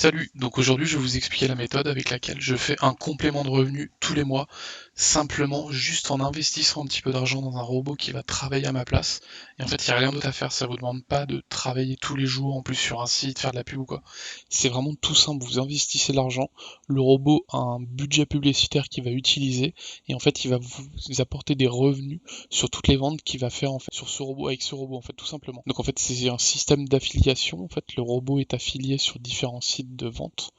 Salut, donc aujourd'hui je vais vous expliquer la méthode avec laquelle je fais un complément de revenu tous les mois, simplement juste en investissant un petit peu d'argent dans un robot qui va travailler à ma place. Et en fait, il n'y a rien d'autre à faire, ça vous demande pas de travailler tous les jours en plus sur un site, faire de la pub ou quoi. C'est vraiment tout simple, vous investissez de l'argent, le robot a un budget publicitaire qu'il va utiliser, et en fait il va vous apporter des revenus sur toutes les ventes qu'il va faire en fait sur ce robot, avec ce robot en fait tout simplement. Donc en fait c'est un système d'affiliation, en fait le robot est affilié sur différents sites de vente.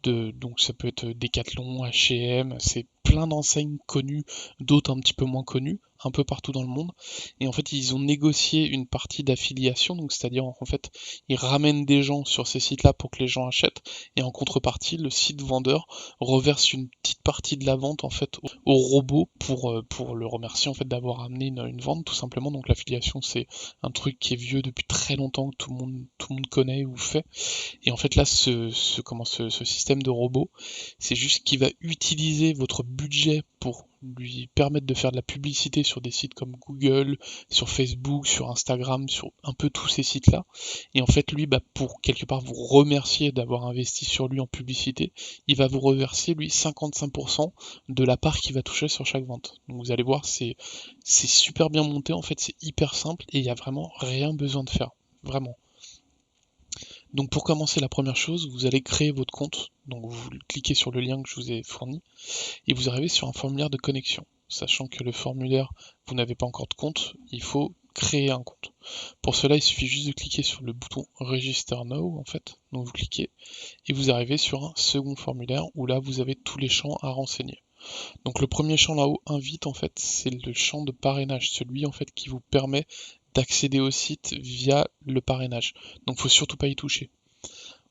Donc ça peut être Decathlon, H&M, c'est plein d'enseignes connues, d'autres un petit peu moins connues, un peu partout dans le monde. Et en fait, ils ont négocié une partie d'affiliation, donc c'est-à-dire en fait, ils ramènent des gens sur ces sites-là pour que les gens achètent, et en contrepartie, le site vendeur reverse une petite partie de la vente en fait au robot pour le remercier en fait d'avoir amené une vente tout simplement. Donc l'affiliation, c'est un truc qui est vieux depuis très longtemps, que tout le monde connaît ou fait. Et en fait là, ce système de robot, c'est juste qu'il va utiliser votre budget pour lui permettre de faire de la publicité sur des sites comme Google, sur Facebook, sur Instagram, sur un peu tous ces sites-là. Et en fait, lui, pour quelque part vous remercier d'avoir investi sur lui en publicité, il va vous reverser, lui, 55% de la part qu'il va toucher sur chaque vente. Donc vous allez voir, c'est super bien monté, en fait, c'est hyper simple et il n'y a vraiment rien besoin de faire. Vraiment. Donc pour commencer, la première chose, vous allez créer votre compte. Donc vous cliquez sur le lien que je vous ai fourni et vous arrivez sur un formulaire de connexion. Sachant que le formulaire, vous n'avez pas encore de compte, il faut créer un compte. Pour cela, il suffit juste de cliquer sur le bouton Register Now en fait. Donc vous cliquez et vous arrivez sur un second formulaire où là vous avez tous les champs à renseigner. Donc le premier champ là-haut, invite en fait, c'est le champ de parrainage, celui en fait qui vous permet d'accéder au site via le parrainage. Donc faut surtout pas y toucher.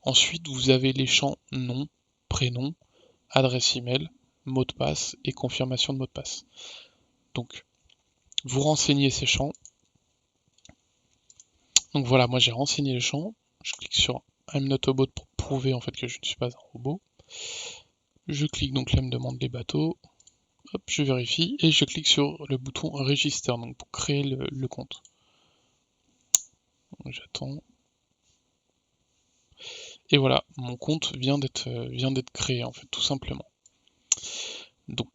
Ensuite, vous avez les champs nom, prénom, adresse email, mot de passe et confirmation de mot de passe. Donc, vous renseignez ces champs. Donc voilà, moi j'ai renseigné les champs. Je clique sur I'm not a bot pour prouver en fait que je ne suis pas un robot. Je clique donc là, il me demande les bateaux. Hop, je vérifie et je clique sur le bouton Register donc pour créer le compte. J'attends. Et voilà, mon compte vient d'être créé en fait, tout simplement. Donc,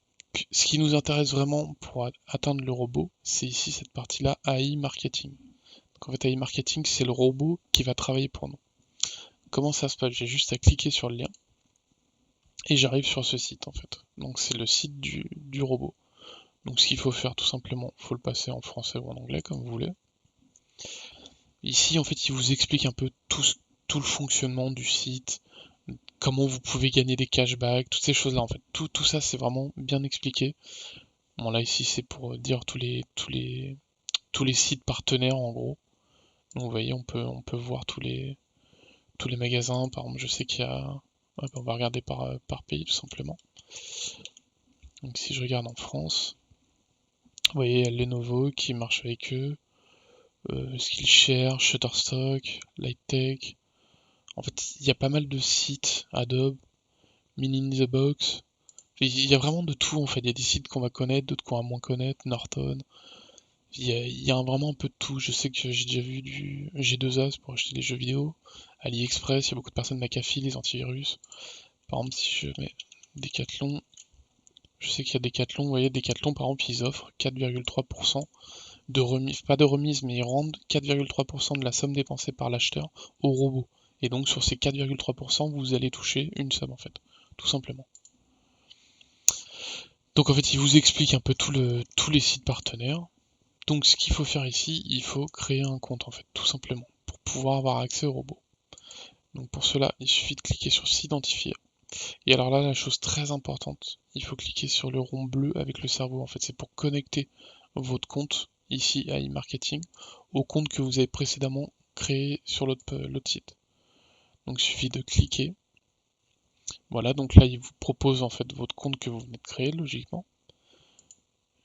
ce qui nous intéresse vraiment pour atteindre le robot, c'est ici cette partie-là, AI Marketing. Donc en fait, AI Marketing, c'est le robot qui va travailler pour nous. Comment ça se passe? J'ai juste à cliquer sur le lien et j'arrive sur ce site en fait. Donc c'est le site du robot. Donc ce qu'il faut faire tout simplement, il faut le passer en français ou en anglais comme vous voulez. Ici en fait, il vous explique un peu tout le fonctionnement du site, comment vous pouvez gagner des cashbacks, toutes ces choses-là en fait. Tout ça c'est vraiment bien expliqué. Bon là ici c'est pour dire tous les sites partenaires en gros. Donc vous voyez on peut voir tous les magasins. Par exemple je sais qu'il y a. Hop, on va regarder par pays tout simplement. Donc si je regarde en France, vous voyez il y a Lenovo qui marche avec eux, Skillshare, Shutterstock, Lighttech. En fait il y a pas mal de sites, Adobe, Mini in the Box. Il y a vraiment de tout en fait. Il y a des sites qu'on va connaître, d'autres qu'on va moins connaître, Norton. Il y a vraiment un peu de tout. Je sais que j'ai déjà vu du G2A pour acheter des jeux vidéo. AliExpress, il y a beaucoup de personnes McAfee, les antivirus. Par exemple, si je mets Decathlon, je sais qu'il y a Decathlon, vous voyez, Decathlon par exemple, ils offrent 4,3% de remise, pas de remise, mais ils rendent 4,3% de la somme dépensée par l'acheteur au robot. Et donc sur ces 4,3%, vous allez toucher une somme en fait, tout simplement. Donc en fait, il vous explique un peu tous les sites partenaires. Donc ce qu'il faut faire ici, il faut créer un compte en fait, tout simplement, pour pouvoir avoir accès au robot. Donc pour cela, il suffit de cliquer sur s'identifier. Et alors là, la chose très importante, il faut cliquer sur le rond bleu avec le cerveau. En fait, c'est pour connecter votre compte, ici à e-marketing, au compte que vous avez précédemment créé sur l'autre site. Donc il suffit de cliquer. Voilà, donc là, il vous propose en fait votre compte que vous venez de créer, logiquement.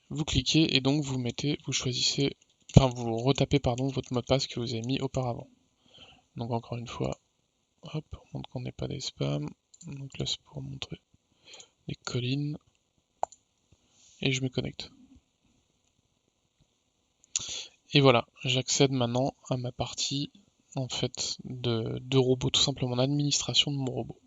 Vous cliquez et donc vous choisissez, enfin vous retapez pardon votre mot de passe que vous avez mis auparavant. Donc encore une fois, hop, on montre qu'on n'est pas des spams. Donc là c'est pour montrer les collines. Et je me connecte. Et voilà, j'accède maintenant à ma partie en fait, de robot, tout simplement, en administration de mon robot.